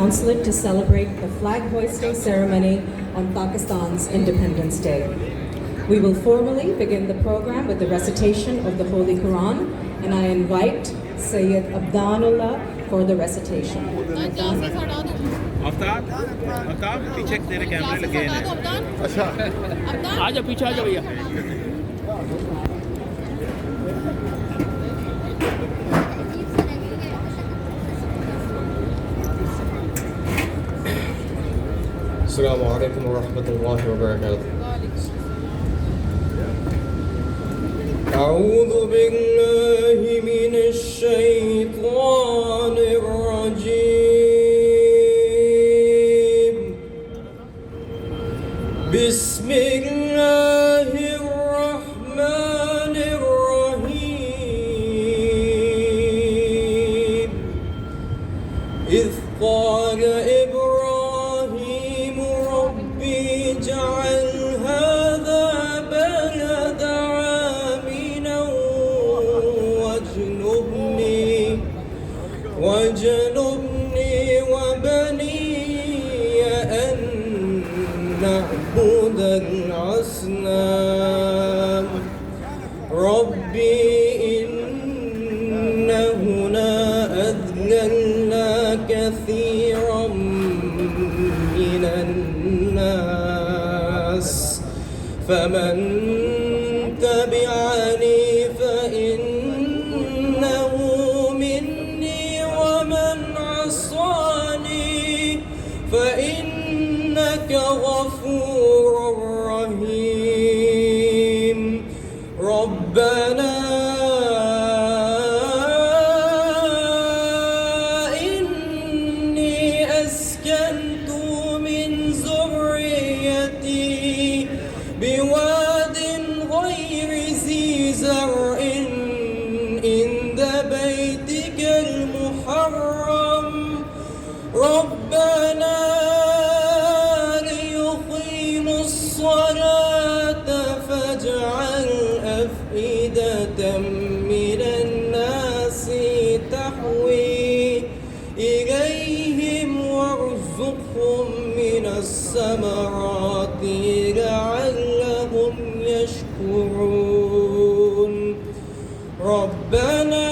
consulate to celebrate the flag hoisting ceremony on Pakistan's Independence Day. We will formally begin the program with the recitation of the Holy Quran, and I invite Sayyid Abdanullah for the recitation. Aftab पीछे तेरे कैमरे लगे हैं अच्छा आजा पीछे आजा भैया अस्सलामु अलैकुम वरहमतुल्लाहि वबरकातुह अऊज़ु बिल्लाहि मिनश शैतानिर रजीम बिस्मिल्लाहिर रहमानिर रहीम इज़ क़ाल इब्राहीम रब्बी जअल हाज़ा बलदा आमिना वज्नुबनी वबनिय अन नअबुदल असनाम रब्बी इन्नहुन अज़लल्ना कसीरम मिनन नास फमन तबिअनी फइन्नहु मिन्नी वमन असानी फइन्नक गफूरुर रहीम रब्बना إني أسكنت من ذريتي بواد غير ذي زرع عند بيتك المحرم ربنا ليقيموا الصلاة فاجعل أفئدة من الناس تهوي إليهم وارزقهم من الثمرات لعلهم يشكرون ربنا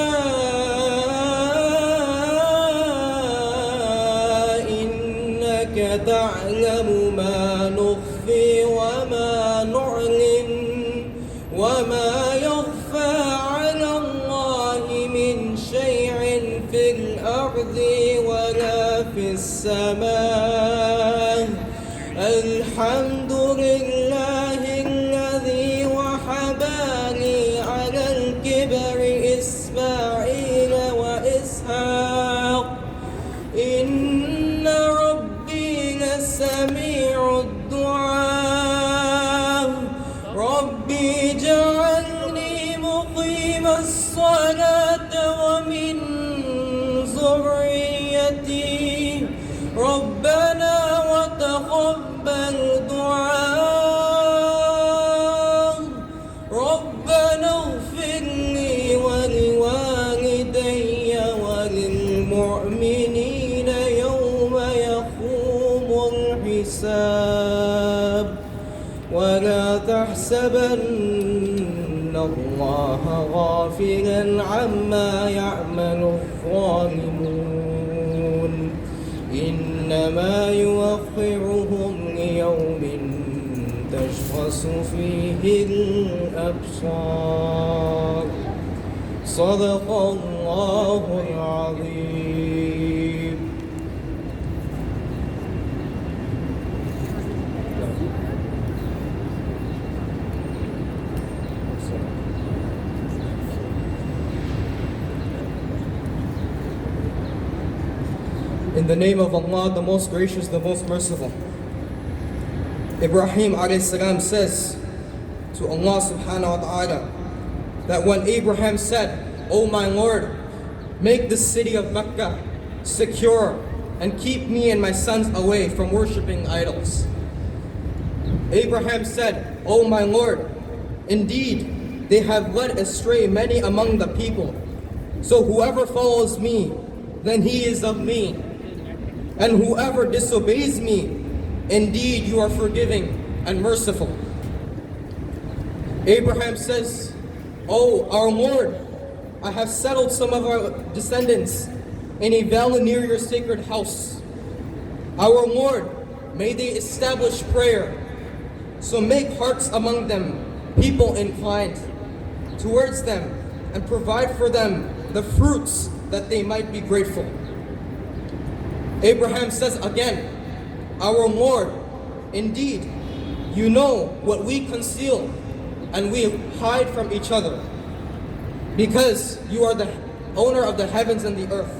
إنك تعلم ما نخفي وما نعلن وما يخفى على الله من شيء في الأرض ولا في السماء الحمد لله الذي وهب لي على الكبر إسماعيل وإسحاق إن ربي لسميع الدعاء ربي اجعلني مقيم الصلاة ومن ذريتي ربنا وتقبل دعاء ربنا اغفر لي ولوالدي وللمؤمنين يوم يقوم الحساب ولا تحسبن الله غافلا عما يعمل الظالمون إنما يوخرهم ليوم تشخص فيه الأبصار صدق الله العظيم In the name of Allah, the most gracious, the most merciful. Ibrahim alayhi salam says to Allah subhanahu wa ta'ala that when Abraham said, "O my Lord, make the city of Mecca secure and keep me and my sons away from worshipping idols." Abraham said, "O my Lord, indeed they have led astray many among the people. So whoever follows me, then he is of me. And whoever disobeys me, indeed you are forgiving and merciful. Abraham says, "Oh, our Lord, I have settled some of our descendants in a valley near your sacred house. Our Lord, may they establish prayer. So make hearts among them, people inclined towards them, and provide for them the fruits that they might be grateful." Abraham says again, "Our Lord, indeed, you know what we conceal and we hide from each other, because you are the owner of the heavens and the earth.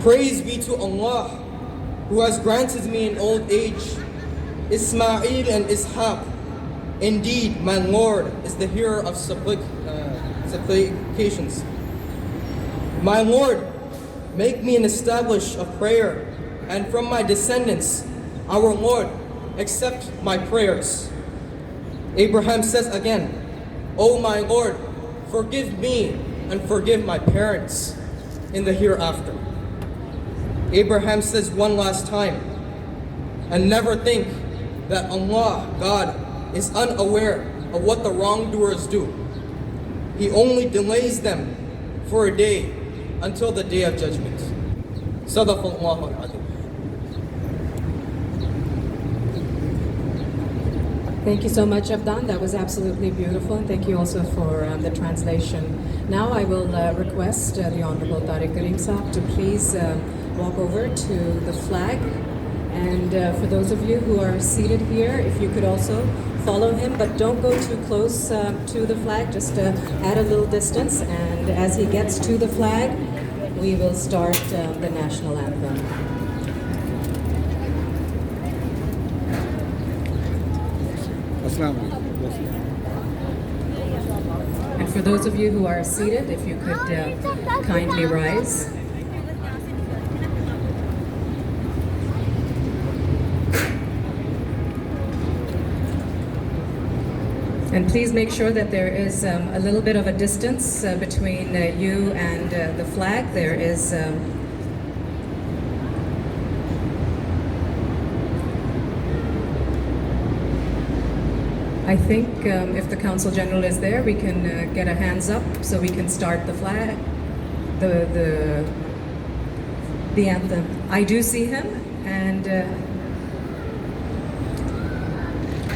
Praise be to Allah, who has granted me in old age Ismail and Ishaq. Indeed, my Lord is the hearer of supplications. My Lord, make me an establish of prayer, and from my descendants, our Lord, accept my prayers." Abraham says again, "O my Lord, forgive me and forgive my parents in the hereafter." Abraham says one last time, "And never think that Allah, God, is unaware of what the wrongdoers do. He only delays them for a day until the day of judgment." Sadaqallahu al-Azim. Thank you so much, Abdan. That was absolutely beautiful, and thank you also for the translation. Now I will request the Honorable Tariq Karim Saab to please walk over to the flag. And for those of you who are seated here, if you could also follow him, but don't go too close to the flag, just add a little distance. And as he gets to the flag, we will start the national anthem. And for those of you who are seated, if you could kindly rise. And please make sure that there is a little bit of a distance between you and the flag. There is I think if the Council General is there, we can get a hands up so we can start the flag, the anthem. I do see him, and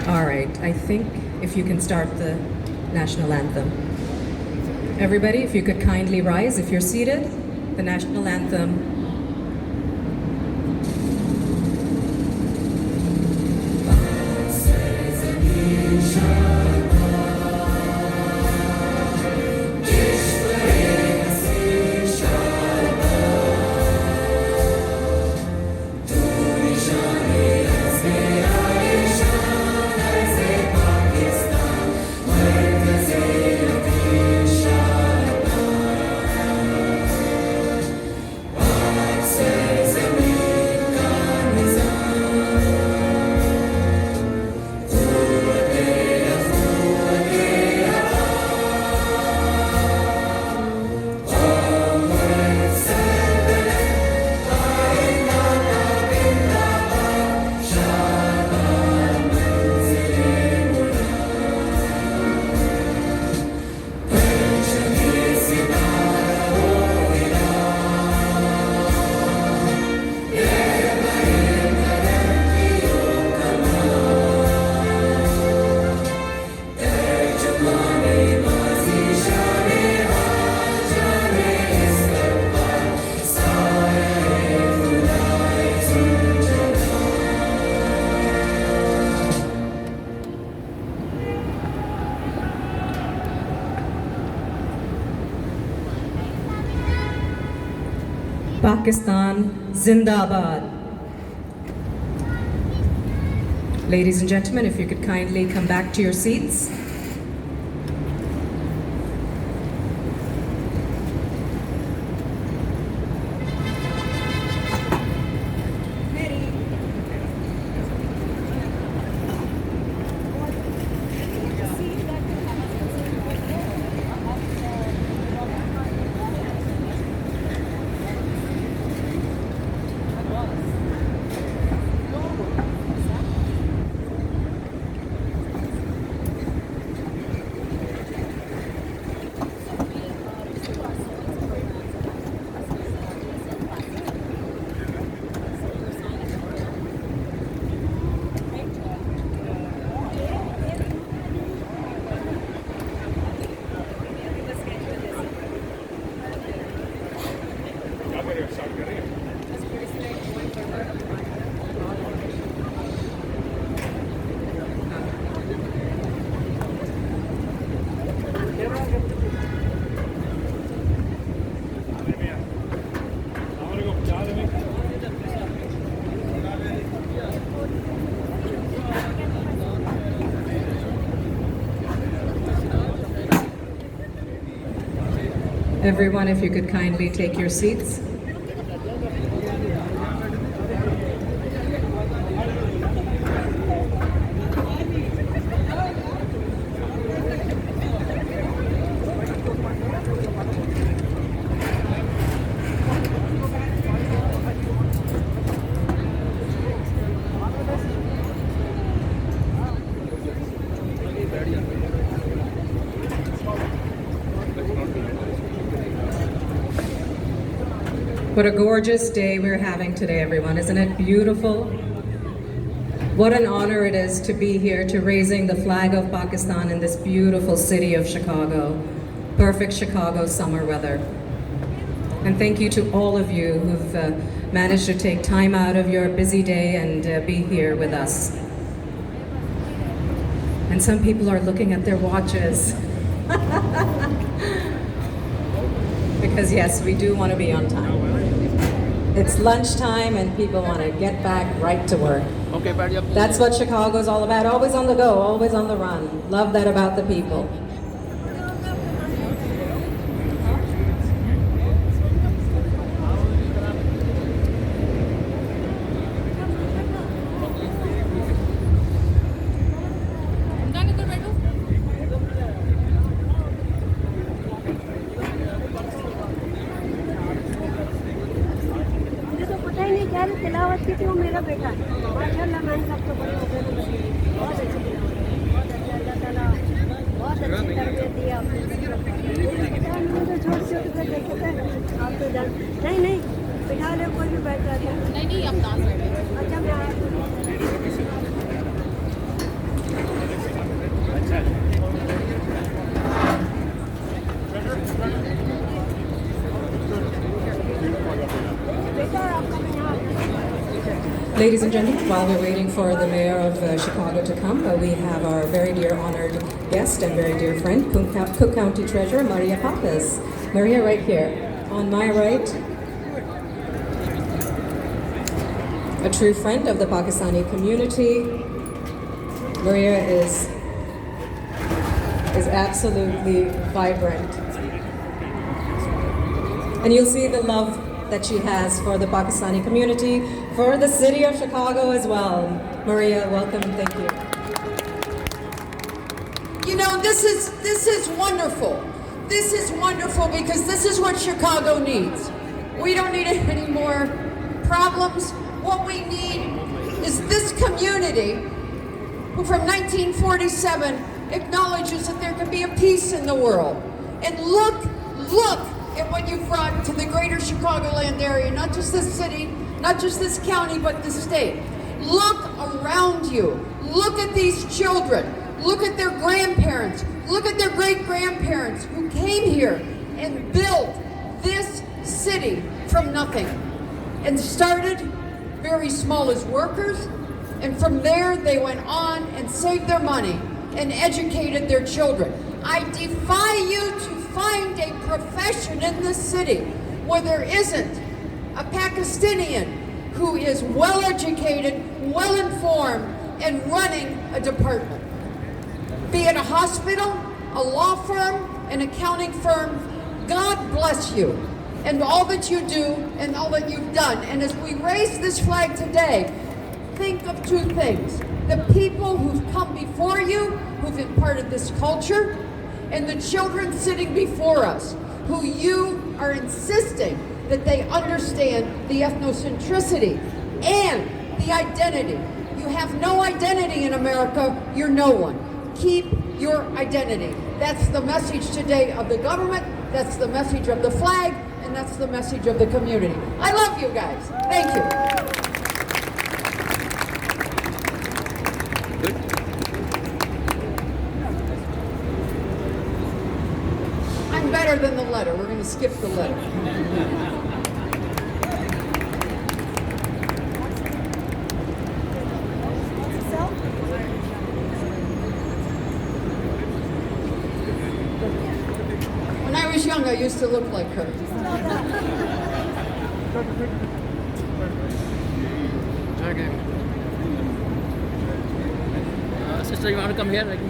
all right, I think if you can start the national anthem. Everybody, if you could kindly rise if you're seated, the national anthem. Pakistan Zindabad. Ladies and gentlemen, if you could kindly come back to your seats. Everyone, if you could kindly take your seats. What a gorgeous day we're having today, everyone. Isn't it beautiful? What an honor it is to be here to raising the flag of Pakistan in this beautiful city of Chicago. Perfect Chicago summer weather. And thank you to all of you who've managed to take time out of your busy day and be here with us. And some people are looking at their watches. Because yes, we do want to be on time. It's lunchtime and people want to get back right to work. Okay बैठ जाओ That's what Chicago's all about. Always on the go, always on the run. Love that about the people. मुझे तो पता ही नहीं क्या तिलावत की थी वो मेरा बेटा है माशाल्लाह मैंने सबको बड़े हो गए बहुत अच्छी तिलावत बहुत अच्छा अल्लाह ताला बहुत अच्छी तरबियत दी आपने मुझे छोटे छोटे पे देखे थे आप तो जान नहीं बिठा ले कोई भी बैठ जाता नहीं अब डांस अच्छा मैं बेटा आपका मैं यहाँ Ladies and gentlemen, while we're waiting for the mayor of Chicago to come, we have our very dear honored guest and very dear friend, Cook County Treasurer Maria Pappas. Maria, right here. On my right, a true friend of the Pakistani community. Maria is absolutely vibrant. And you'll see the love that she has for the Pakistani community, for the city of Chicago as well. Maria, welcome and thank you. You know, this is wonderful. This is wonderful because this is what Chicago needs. We don't need any more problems. What we need is this community who from 1947 acknowledges that there can be a peace in the world. And look at what you've brought to the greater Chicagoland area, not just this city, not just this county, but the state. Look around you. Look at these children. Look at their grandparents. Look at their great-grandparents who came here and built this city from nothing and started very small as workers. And from there, they went on and saved their money and educated their children. I defy you to find a profession in this city where there isn't a Pakistani who is well educated, well informed, and running a department. Be it a hospital, a law firm, an accounting firm, God bless you and all that you do and all that you've done. And as we raise this flag today, think of two things. The people who've come before you, who've imparted this culture, and the children sitting before us, who you are insisting that they understand the ethnocentricity and the identity. You have no identity in America, you're no one. Keep your identity. That's the message today of the government, that's the message of the flag, and that's the message of the community. I love you guys. Thank you. I'm better than the letter. We're going to skip the letter. When I was young, I used to look like her. Sister, you want to come here? Like,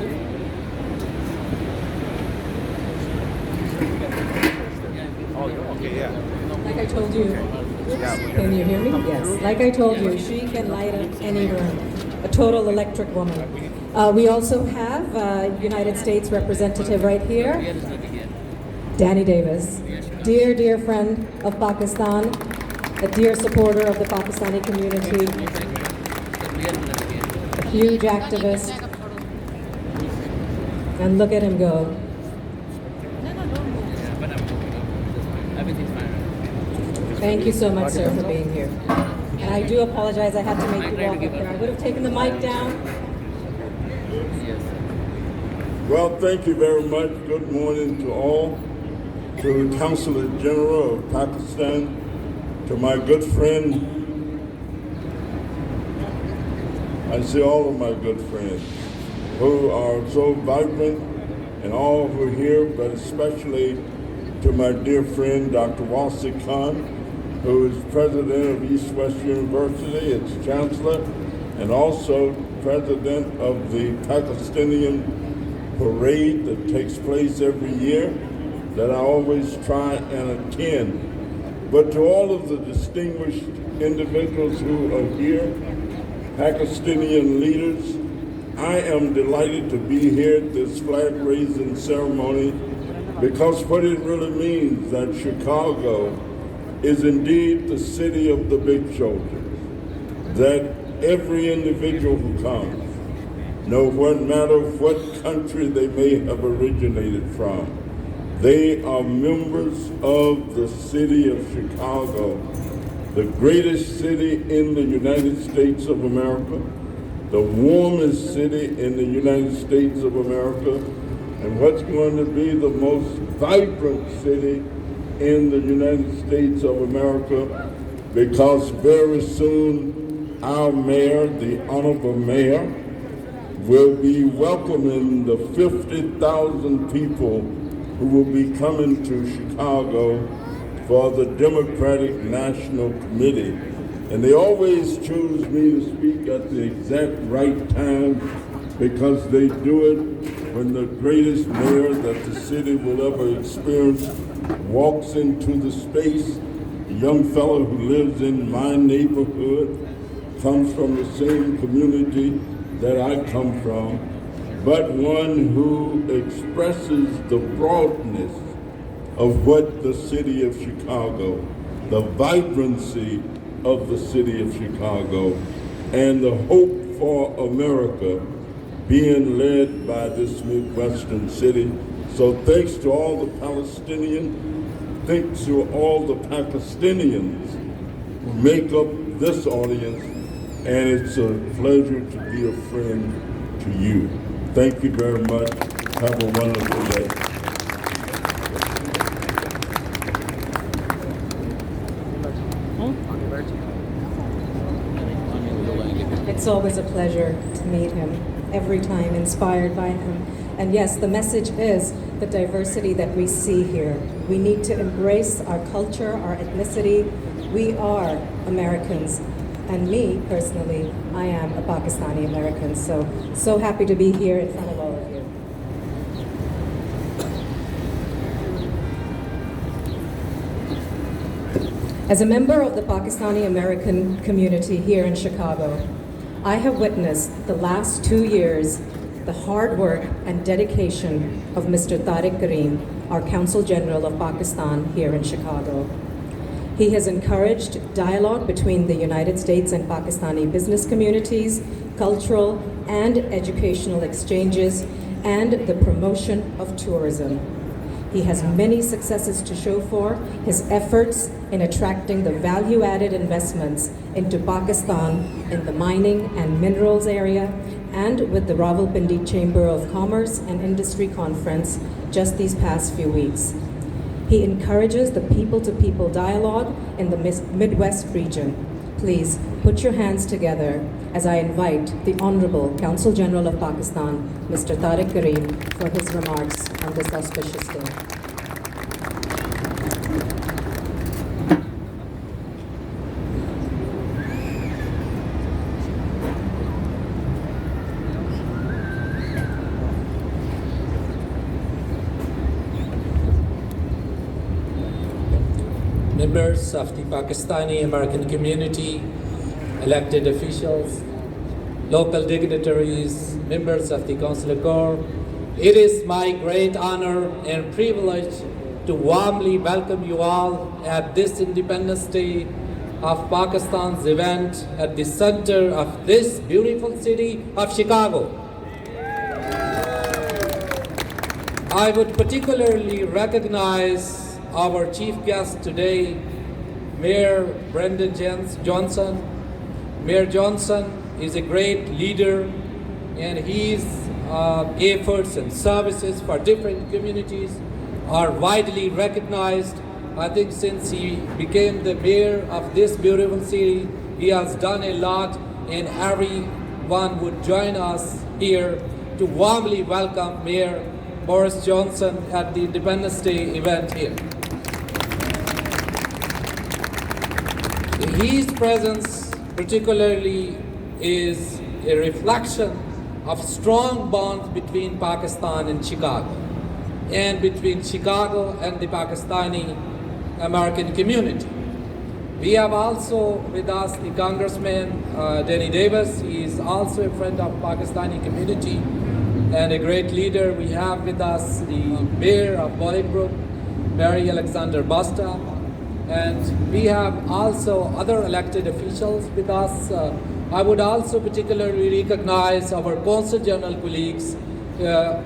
I told you, can you hear me? Yes. Like I told you, she can light up any room. A total electric woman. We also have United States representative right here, Danny Davis. Dear, dear friend of Pakistan, a dear supporter of the Pakistani community, a huge activist. And look at him go. Everything's fine. Thank you so much, sir, for being here. And I do apologize, I had to make you walk up there. I would have taken the mic down. Well, thank you very much. Good morning to all, to the Consulate General of Pakistan, to my good friend. I see all of my good friends who are so vibrant and all who are here, but especially to my dear friend, Dr. Wasi Khan, who is president of East West University, its chancellor, and also president of the Pakistani parade that takes place every year that I always try and attend. But to all of the distinguished individuals who are here, Pakistani leaders, I am delighted to be here at this flag raising ceremony because what it really means that Chicago is indeed the city of the big shoulders, that every individual who comes, no matter what country they may have originated from, they are members of the city of Chicago, the greatest city in the United States of America, the warmest city in the United States of America, and what's going to be the most vibrant city in the United States of America, because very soon our mayor, the Honorable Mayor, will be welcoming the 50,000 people who will be coming to Chicago for the Democratic National Committee. And they always choose me to speak at the exact right time because they do it when the greatest mayor that the city will ever experience walks into the space. A young fellow who lives in my neighborhood, comes from the same community that I come from, but one who expresses the broadness of what the city of Chicago, the vibrancy of the city of Chicago, and the hope for America being led by this Midwestern city. So thanks to all the Palestinians, thanks to all the Pakistanians who make up this audience, and it's a pleasure to be a friend to you. Thank you very much. Have a wonderful day. It's always a pleasure to meet him, every time inspired by him. And yes, the message is the diversity that we see here. We need to embrace our culture, our ethnicity. We are Americans. And me, personally, I am a Pakistani American. So happy to be here in front of all of you. As a member of the Pakistani American community here in Chicago, I have witnessed the last 2 years the hard work and dedication of Mr. Tariq Karim, our Consul General of Pakistan here in Chicago. He has encouraged dialogue between the United States and Pakistani business communities, cultural and educational exchanges, and the promotion of tourism. He has many successes to show for his efforts in attracting the value-added investments into Pakistan in the mining and minerals area, and with the Rawalpindi Chamber of Commerce and Industry Conference just these past few weeks. He encourages the people-to-people dialogue in the Midwest region. Please put your hands together as I invite the Honorable Consul General of Pakistan, Mr. Tariq Karim, for his remarks on this auspicious day. मैं members of the Pakistani American community, elected officials, local dignitaries, members of the Consular Corps, it is my great honor and privilege to warmly welcome you all at this Independence Day of Pakistan's event at the center of this beautiful city of Chicago. I would particularly recognize our chief guest today, Mayor Brendan Johnson. Mayor Johnson is a great leader, and his efforts and services for different communities are widely recognized. I think since he became the mayor of this beautiful city, he has done a lot, and everyone would join us here to warmly welcome Mayor Boris Johnson at the Independence Day event here. His presence particularly is a reflection of strong bonds between Pakistan and Chicago, and between Chicago and the Pakistani American community. We have also with us the Congressman Denny Davis. He is also a friend of Pakistani community and a great leader. We have with us the Mayor of Bolingbrook, Mary Alexander Busta, and we have also other elected officials with us. I would also particularly recognize our Consul General colleagues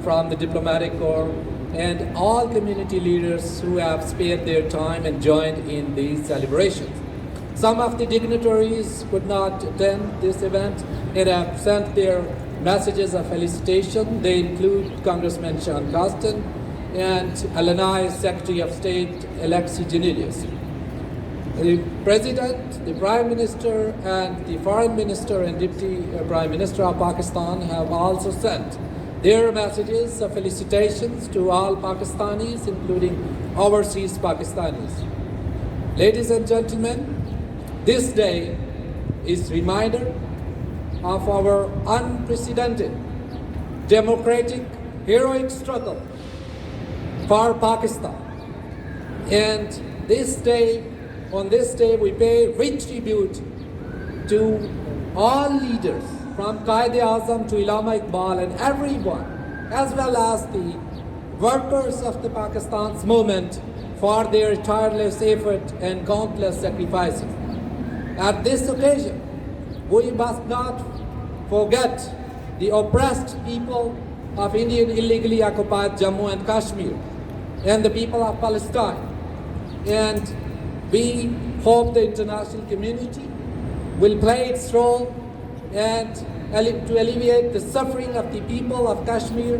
from the Diplomatic Corps and all community leaders who have spared their time and joined in these celebrations. Some of the dignitaries could not attend this event and have sent their messages of felicitation. They include Congressman Sean Casten and Illinois Secretary of State Alexei Janelius. The President, the Prime Minister, and the Foreign Minister and Deputy Prime Minister of Pakistan have also sent their messages of felicitations to all Pakistanis, including overseas Pakistanis. Ladies and gentlemen, this day is a reminder of our unprecedented democratic, heroic struggle for Pakistan. And on this day, we pay rich tribute to all leaders, from Quaid-e-Azam to Allama Iqbal and everyone, as well as the workers of the Pakistan's movement for their tireless effort and countless sacrifices. At this occasion, we must not forget the oppressed people of Indian illegally occupied Jammu and Kashmir and the people of Palestine. And we hope the international community will play its role and to alleviate the suffering of the people of Kashmir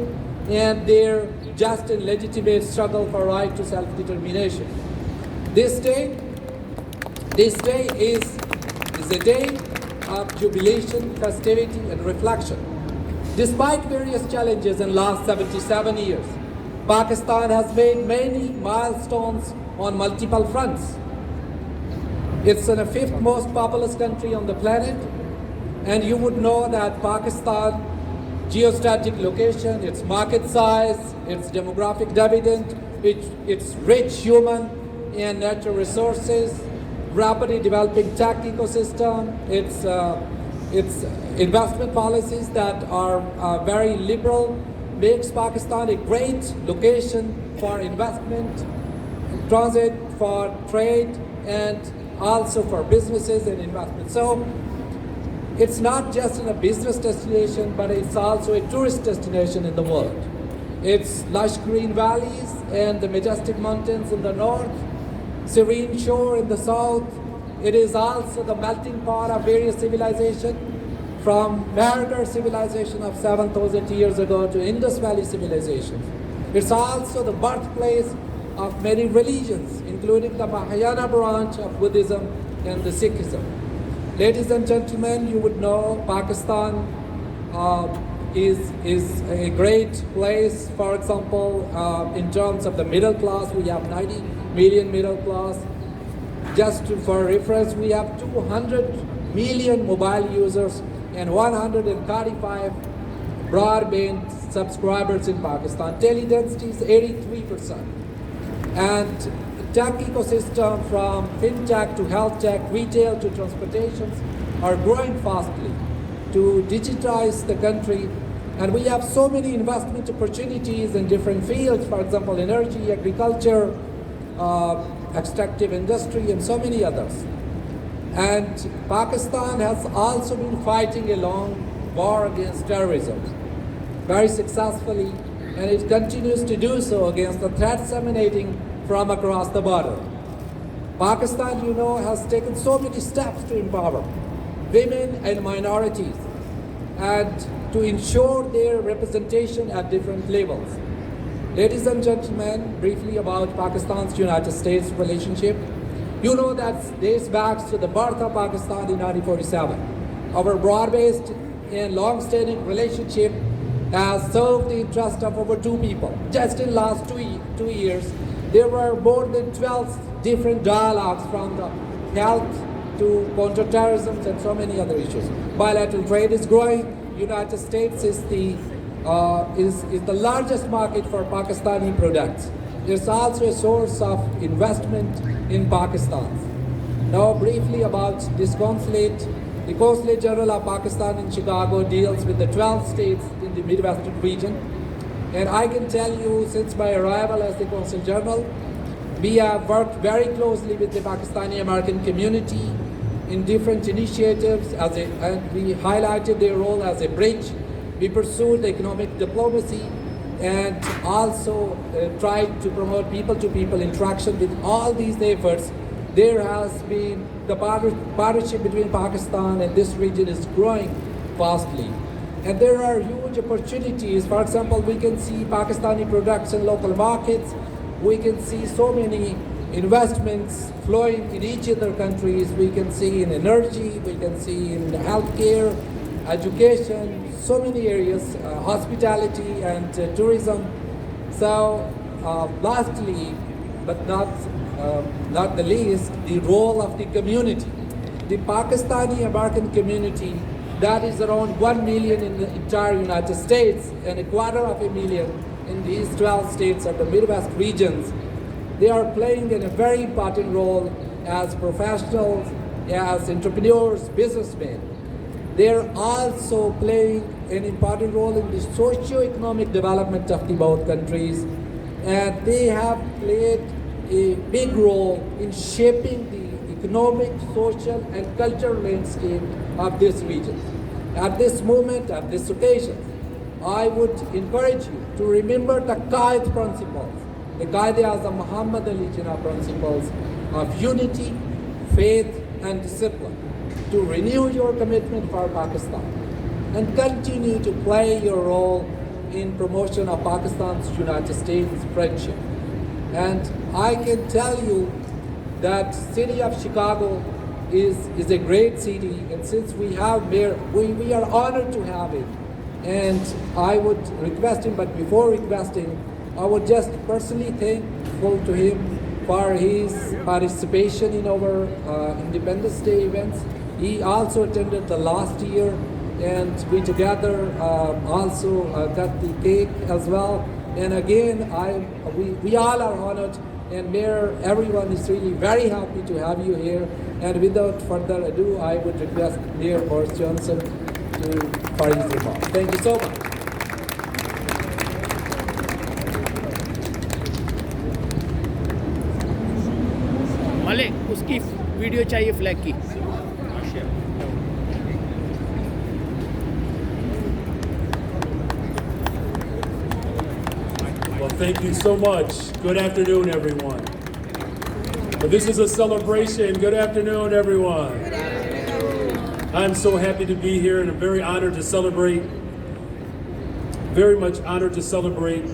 and their just and legitimate struggle for right to self-determination. This day is a day of jubilation, festivity, and reflection. Despite various challenges in the last 77 years, Pakistan has made many milestones on multiple fronts. It's the fifth most populous country on the planet, and you would know that Pakistan geostrategic location, its market size, its demographic dividend, its rich human and natural resources, rapidly developing tech ecosystem, its investment policies that are very liberal, makes Pakistan a great location for investment, transit, for trade, and also for businesses and investment. So it's not just a business destination, but it's also a tourist destination in the world. It's lush green valleys and the majestic mountains in the north, serene shore in the south. It is also the melting pot of various civilizations, from Mehrgarh civilization of 7,000 years ago to Indus Valley civilization. It's also the birthplace of many religions, including the Mahayana branch of Buddhism and the Sikhism. Ladies and gentlemen, you would know Pakistan is a great place. For example, in terms of the middle class, we have 90 million middle class. Just for reference, we have 200 million mobile users and 135 broadband subscribers in Pakistan. Tele density is 83%. And tech ecosystem from fintech to health tech, retail to transportations are growing fastly to digitize the country. And we have so many investment opportunities in different fields, for example, energy, agriculture, extractive industry, and so many others. And Pakistan has also been fighting a long war against terrorism very successfully, and it continues to do so against the threats emanating from across the border. Pakistan, you know, has taken so many steps to empower women and minorities and to ensure their representation at different levels. Ladies and gentlemen, briefly about Pakistan's United States relationship. You know that dates back to the birth of Pakistan in 1947. Our broad-based and long-standing relationship has served the interest of over two people. Just in the last two years, there were more than 12 different dialogues from the health to counterterrorism and so many other issues. Bilateral trade is growing. United States is the largest market for Pakistani products. It's also a source of investment in Pakistan. Now briefly about this consulate. The Consulate General of Pakistan in Chicago deals with the 12 states in the Midwestern region. And I can tell you, since my arrival as the Consul General, we have worked very closely with the Pakistani American community in different initiatives, and we highlighted their role as a bridge. We pursued economic diplomacy and also tried to promote people-to-people interaction. With all these efforts, there has been the partnership between Pakistan and this region is growing fastly. And there are huge opportunities. For example, we can see Pakistani products in local markets. We can see so many investments flowing in each other countries. We can see in energy, we can see in healthcare, education, so many areas, hospitality and tourism. So lastly, but not the least, the role of the community. The Pakistani American community, that is around 1 million in the entire United States and 250,000 in these 12 states of the Midwest regions. They are playing a very important role as professionals, as entrepreneurs, businessmen. They are also playing an important role in the socio-economic development of the both countries, and they have played a big role in shaping the economic, social, and cultural landscape of this region. At this moment, at this occasion, I would encourage you to remember the Qaid principles, the Qaid-e-Azam Muhammad Ali Jinnah principles of unity, faith, and discipline, to renew your commitment for Pakistan and continue to play your role in promotion of Pakistan's United States friendship. And I can tell you that city of Chicago is a great city, and since we have mayor, we are honored to have it. And I would request him, but before requesting, I would just personally thankful to him for his participation in our Independence Day events. He also attended the last year, and we together also got the cake as well. And again, we all are honored, and Mayor, everyone is really very happy to have you here. And without further ado, I would request Mayor Boris Johnson for his remarks. Thank you so much. Malik उसकी video चाहिए flag की. Well, thank you so much. Good afternoon, everyone. Well, this is a celebration. Good afternoon, everyone. Good afternoon. I'm so happy to be here, and I'm very honored to celebrate, very much honored to celebrate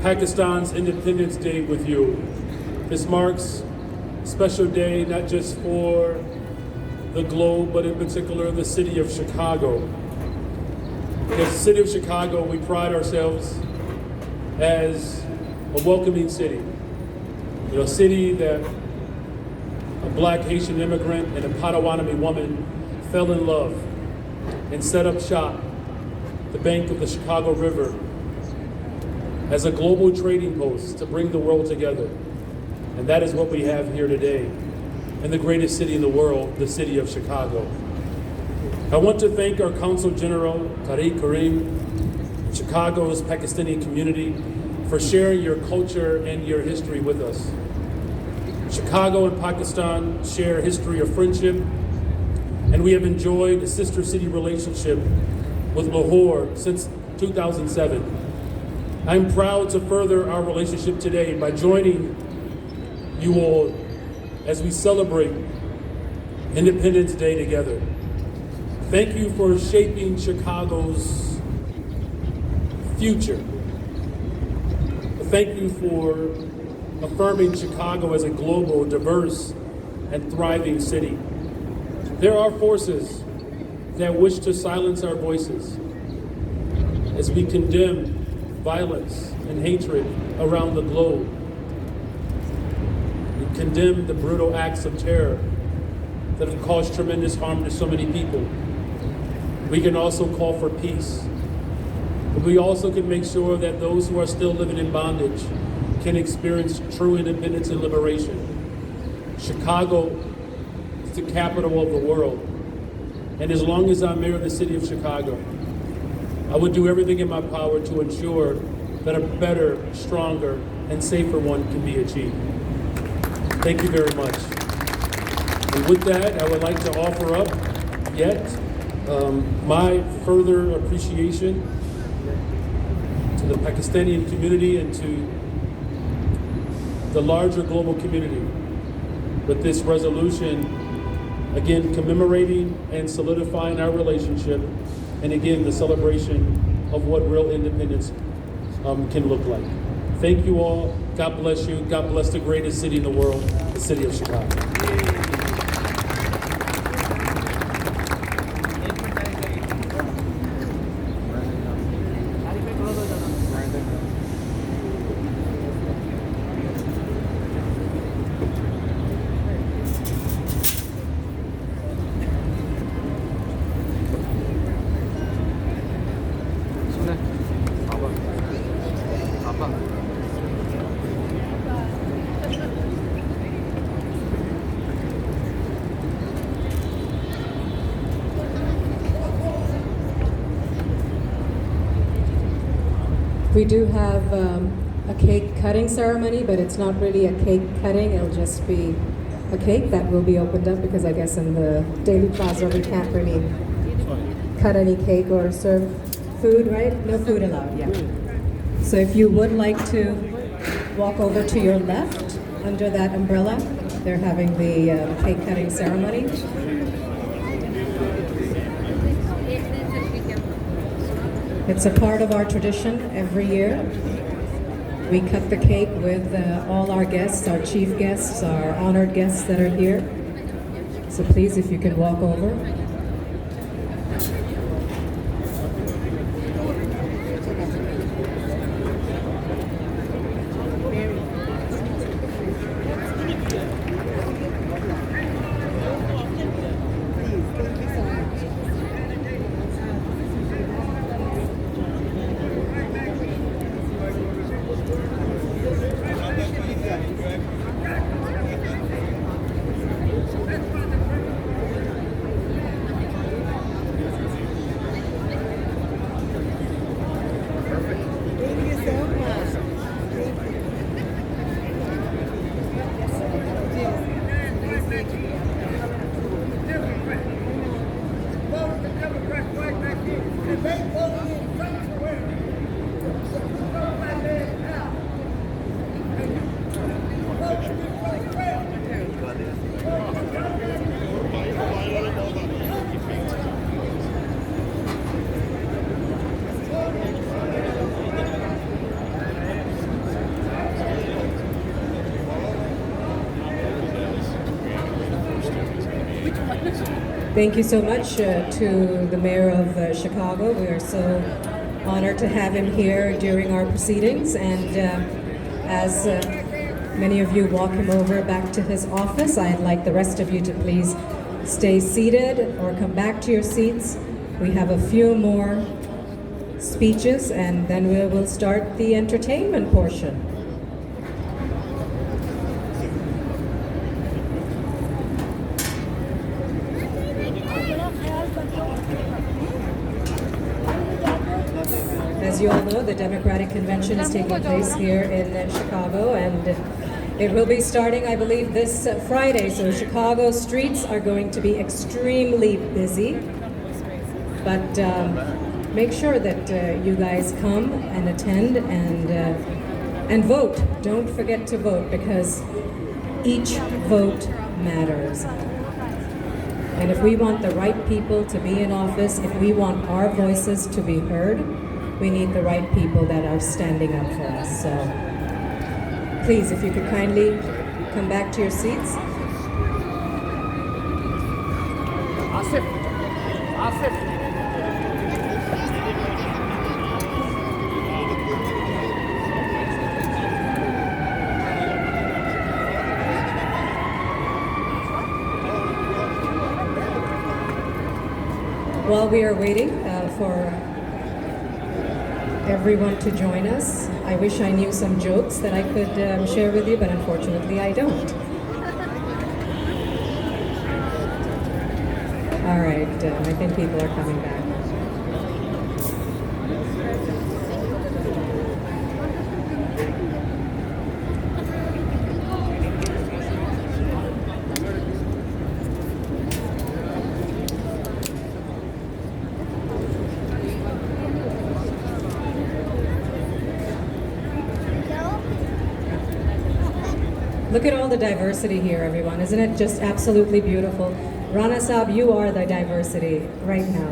Pakistan's Independence Day with you. This marks a special day, not just for the globe, but in particular the city of Chicago. Because the city of Chicago, we pride ourselves as a welcoming city. You know, a city that a black Haitian immigrant and a Potawatomi woman fell in love and set up shop at the bank of the Chicago River as a global trading post to bring the world together. And that is what we have here today in the greatest city in the world, the city of Chicago. I want to thank our Consul General, Tariq Karim, Chicago's Pakistani community, for sharing your culture and your history with us. Chicago and Pakistan share a history of friendship, and we have enjoyed a sister city relationship with Lahore since 2007. I'm proud to further our relationship today by joining you all as we celebrate Independence Day together. Thank you for shaping Chicago's future. Thank you for affirming Chicago as a global, diverse, and thriving city. There are forces that wish to silence our voices as we condemn violence and hatred around the globe. We condemn the brutal acts of terror that have caused tremendous harm to so many people. We can also call for peace. But we also can make sure that those who are still living in bondage can experience true independence and liberation. Chicago is the capital of the world. And as long as I'm mayor of the city of Chicago, I would do everything in my power to ensure that a better, stronger, and safer one can be achieved. Thank you very much. And with that, I would like to offer up yet my further appreciation to the Pakistani community and to the larger global community with this resolution, again, commemorating and solidifying our relationship, and again, the celebration of what real independence can look like. Thank you all. God bless you. God bless the greatest city in the world, the city of Chicago. We do have a cake cutting ceremony, but it's not really a cake cutting. It'll just be a cake that will be opened up because I guess in the Daily Plaza we can't really cut any cake or serve food, right? No food allowed, yeah. So if you would like to walk over to your left under that umbrella, they're having the cake cutting ceremony. It's a part of our tradition every year. We cut the cake with all our guests, our chief guests, our honored guests that are here. So please, if you can walk over. Thank you so much to the Mayor of Chicago. We are so honored to have him here during our proceedings, and as many of you walk him over back to his office, I'd like the rest of you to please stay seated or come back to your seats. We have a few more speeches and then we will start the entertainment portion. As you all know, the Democratic Convention is taking place here in Chicago, and it will be starting, I believe, this Friday. So Chicago streets are going to be extremely busy. But make sure that you guys come and attend and vote. Don't forget to vote, because each vote matters. And if we want the right people to be in office, if we want our voices to be heard, we need the right people that are standing up for us. So please, if you could kindly come back to your seats. Asif. Asif. While we are waiting for everyone to join us, I wish I knew some jokes that I could share with you, but unfortunately I don't. All right, I think people are coming back. Look at all the diversity here, everyone. Isn't it just absolutely beautiful? Rana Saab, you are the diversity right now.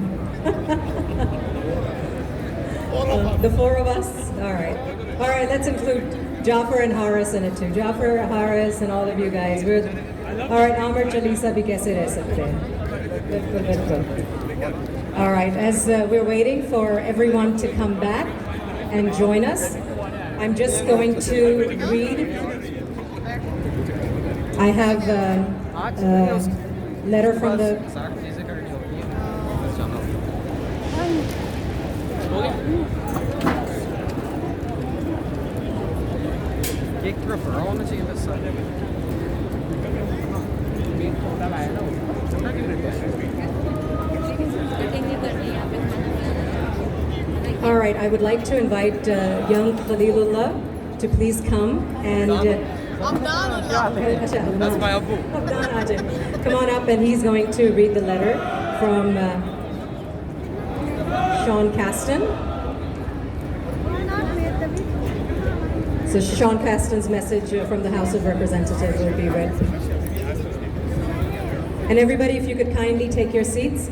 The four of us? All right. All right, let's include Jafar and Haris in it too. Jafar, Haris, and all of you guys. All right, Amar, Jalisa, bhi kaise reh sakte hain? Bilkul. All right, as we're waiting for everyone to come back and join us, I'm just going to read. I have a letter from the... All right, I would like to invite young Khalilullah to please come and... That's my Abu. Come on up, and he's going to read the letter from Sean Casten. So Sean Casten's message from the House of Representatives will be read. And everybody, if you could kindly take your seats.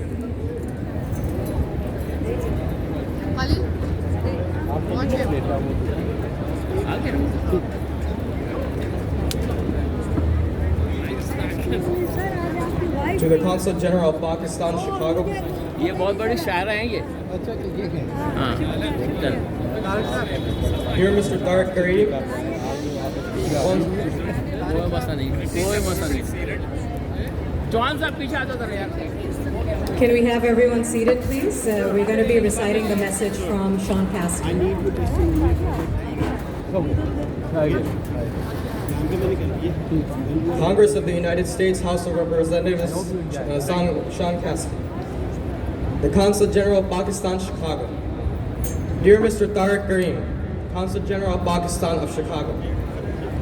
To the Consul General of Pakistan, Chicago. ये बहुत बड़े शायर हैं ये हाँ चल Dear Mr. Tariq Karim, कोई मसला नहीं जवान साहब पीछे आता था यार Can we have everyone seated, please? We're going to be reciting the message from Sean Casten. Congress of the United States, House of Representatives, Sean Casten. The Consul General of Pakistan, Chicago. Dear Mr. Tariq Karim, Consul General of Pakistan of Chicago,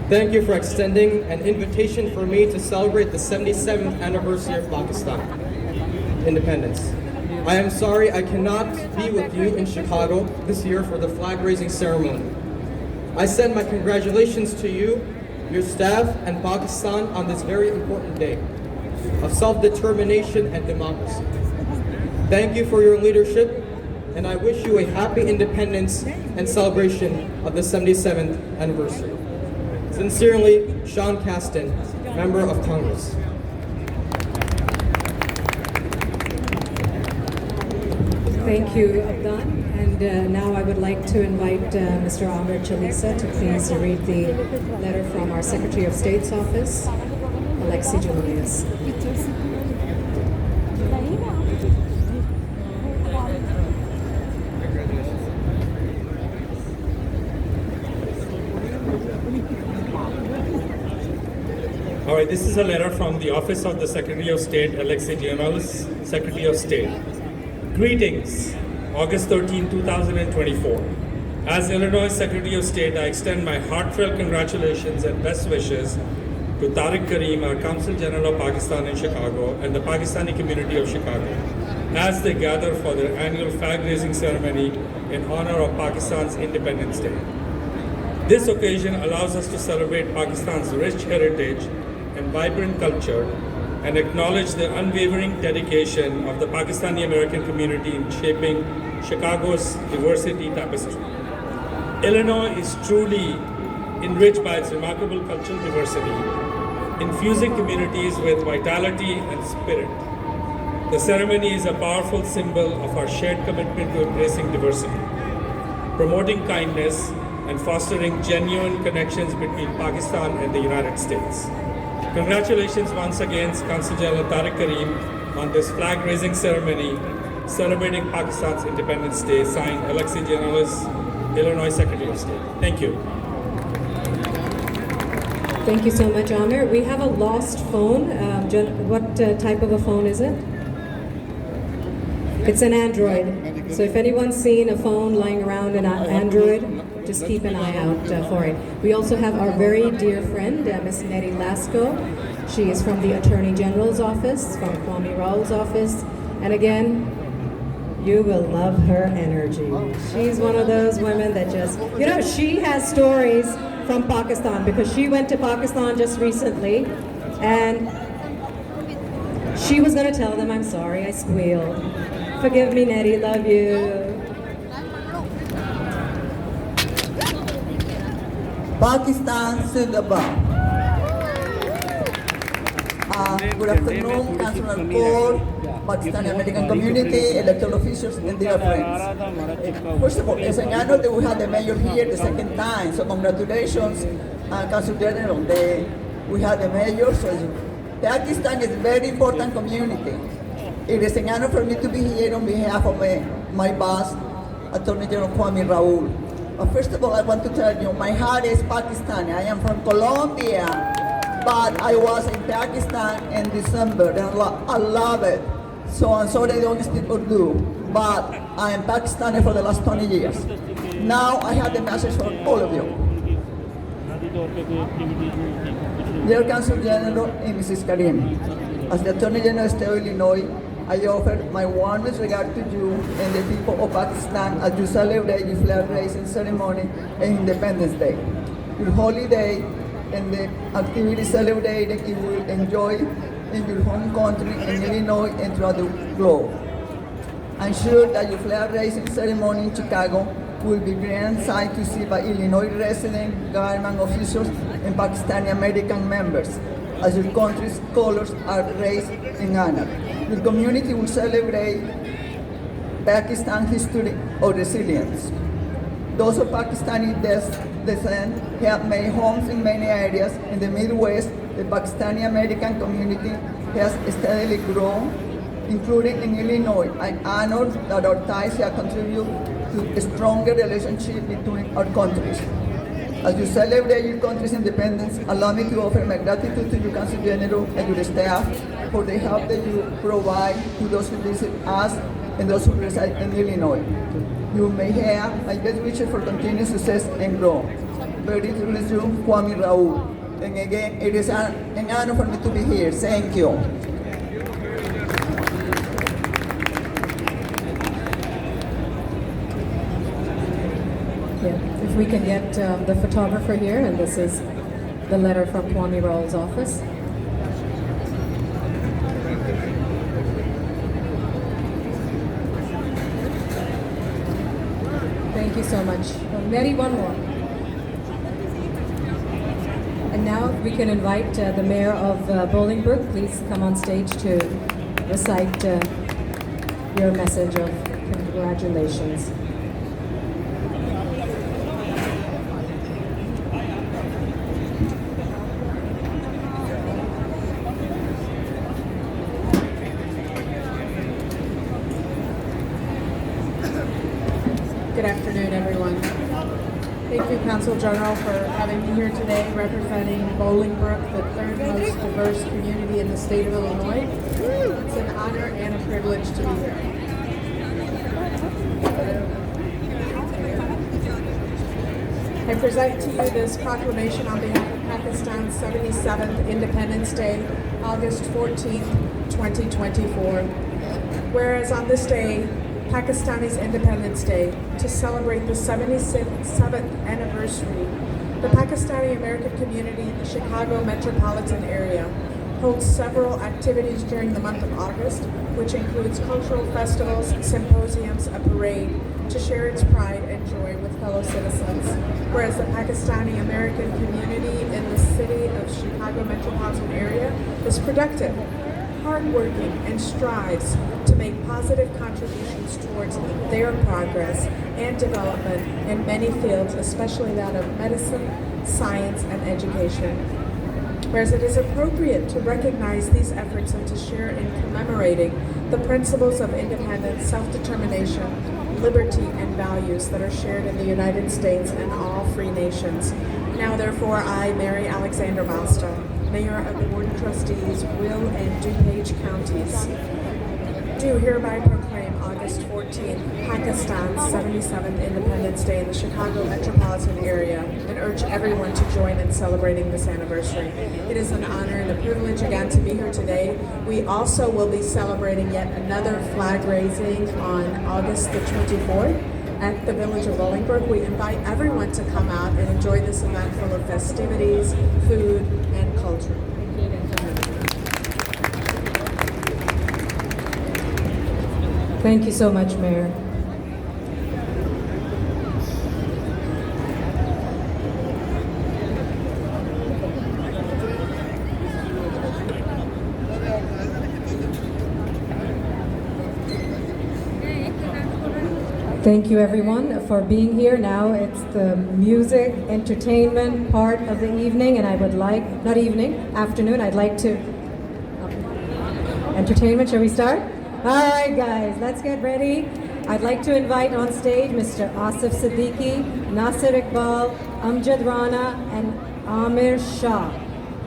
thank you for extending an invitation for me to celebrate the 77th anniversary of Pakistan independence. I am sorry I cannot be with you in Chicago this year for the flag-raising ceremony. I send my congratulations to you, your staff, and Pakistan on this very important day of self-determination and democracy. Thank you for your leadership, and I wish you a happy independence and celebration of the 77th anniversary. Sincerely, Sean Casten, Member of Congress. Thank you, Abdan. And now I would like to invite Mr. Amr Jalisa to please read the letter from our Secretary of State's office, Alexi Julius. All right, this is a letter from the Office of the Secretary of State, Alexi Giannalis, Secretary of State. Greetings. August 13, 2024. As Illinois Secretary of State, I extend my heartfelt congratulations and best wishes to Tariq Karim, our Consul General of Pakistan in Chicago, and the Pakistani community of Chicago, as they gather for their annual flag-raising ceremony in honor of Pakistan's Independence Day. This occasion allows us to celebrate Pakistan's rich heritage and vibrant culture and acknowledge the unwavering dedication of the Pakistani American community in shaping Chicago's diversity tapestry. Illinois is truly enriched by its remarkable cultural diversity, infusing communities with vitality and spirit. The ceremony is a powerful symbol of our shared commitment to embracing diversity, promoting kindness, and fostering genuine connections between Pakistan and the United States. Congratulations once again, Consul General Tariq Karim, on this flag-raising ceremony celebrating Pakistan's Independence Day, signed Alexi Gianellis, Illinois Secretary of State. Thank you. Thank you so much, Amir. We have a lost phone. What type of a phone is it? It's an Android. So if anyone's seen a phone lying around an Android, just keep an eye out for it. We also have our very dear friend, Miss Nettie Lasco. She is from the Attorney General's office, from Kwame Raoul's office. And again, you will love her energy. She's one of those women that just, she has stories from Pakistan because she went to Pakistan just recently and she was going to tell them, I'm sorry, I squealed. Forgive me, Nettie, love you. Pakistan Zindabad. Good afternoon, Councilor Paul, Pakistani American community, elected officials, and dear friends. First of all, it's an honor that we have the mayor here the second time, so congratulations, Council General. We have the mayor, so Pakistan is a very important community. It is an honor for me to be here on behalf of my boss, Attorney General Kwame Raoul. First of all, I want to tell you, my heart is Pakistani. I am from Colombia, but I was in Pakistan in December, and I love it. So I'm sorry I don't speak Urdu, but I am Pakistani for the last 20 years. Now I have the message for all of you. Dear Council General and Mrs. Karim, as the Attorney General of the State of Illinois, I offer my warmest regard to you and the people of Pakistan as you celebrate your flag-raising ceremony and Independence Day. Your holiday and the activities celebrated you will enjoy in your home country, in Illinois, and throughout the globe. I'm sure that your flag-raising ceremony in Chicago will be a grand sight to see by Illinois residents, government officials, and Pakistani American members, as your country's colors are raised in honor. Your community will celebrate Pakistan's history of resilience. Those of Pakistani descent have made homes in many areas in the Midwest. The Pakistani American community has steadily grown, including in Illinois. I'm honored that our ties have contributed to a stronger relationship between our countries. As you celebrate your country's independence, allow me to offer my gratitude to your Council General and your staff for the help that you provide to those who visit us and those who reside in Illinois. You may have my best wishes for continued success and growth. Very truly you, Kwame Raoul. And again, it is an honor for me to be here. Thank you. If we can get the photographer here, and this is the letter from Kwame Raoul's office. Thank you so much. Mary, one more. And now we can invite the mayor of Bolingbrook. Please come on stage to recite your message of congratulations. Good afternoon, everyone. Thank you, Council General, for having me here today representing Bolingbrook, the third most diverse community in the state of Illinois. It's an honor and a privilege to be here. I present to you this proclamation on behalf of Pakistan's 77th Independence Day, August 14th, 2024. Whereas on this day, Pakistani's Independence Day, to celebrate the 77th anniversary, the Pakistani American community in the Chicago metropolitan area holds several activities during the month of August, which includes cultural festivals, symposiums, a parade, to share its pride and joy with fellow citizens. Whereas the Pakistani American community in the city of Chicago metropolitan area is productive, hardworking, and strives to make positive contributions towards their progress and development in many fields, especially that of medicine, science, and education. Whereas it is appropriate to recognize these efforts and to share in commemorating the principles of independence, self-determination, liberty, and values that are shared in the United States and all free nations. Now, therefore, I, Mary Alexander Milestone, Mayor of the Board of Trustees, Will and DuPage Counties, do hereby proclaim August 14th, Pakistan's 77th Independence Day in the Chicago metropolitan area, and urge everyone to join in celebrating this anniversary. It is an honor and a privilege again to be here today. We also will be celebrating yet another flag raising on August the 24th at the village of Bolingbrook. We invite everyone to come out and enjoy this event full of festivities, food, and culture. Thank you so much, Mayor. Thank you everyone for being here. Now it's the music, entertainment part of the evening, and I would like, not evening, afternoon, I'd like to, entertainment, shall we start? All right, guys, let's get ready. I'd like to invite on stage Mr. Asif Siddiqui, Nasir Iqbal, Amjad Rana, and Amir Shah.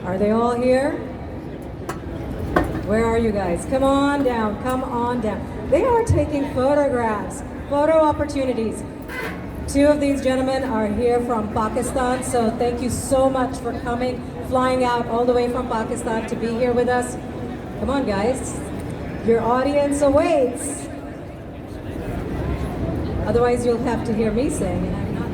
Are they all here? Where are you guys? Come on down, come on down. They are taking photographs, photo opportunities. Two of these gentlemen are here from Pakistan, so thank you so much for coming, flying out all the way from Pakistan to be here with us. Come on, guys. Your audience awaits. Otherwise, you'll have to hear me sing, and I'm not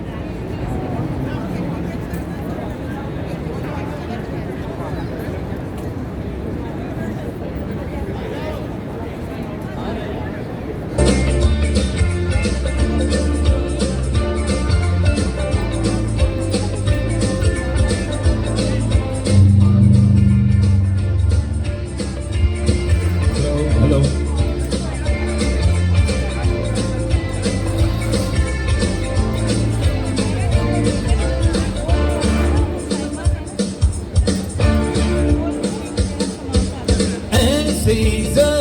Season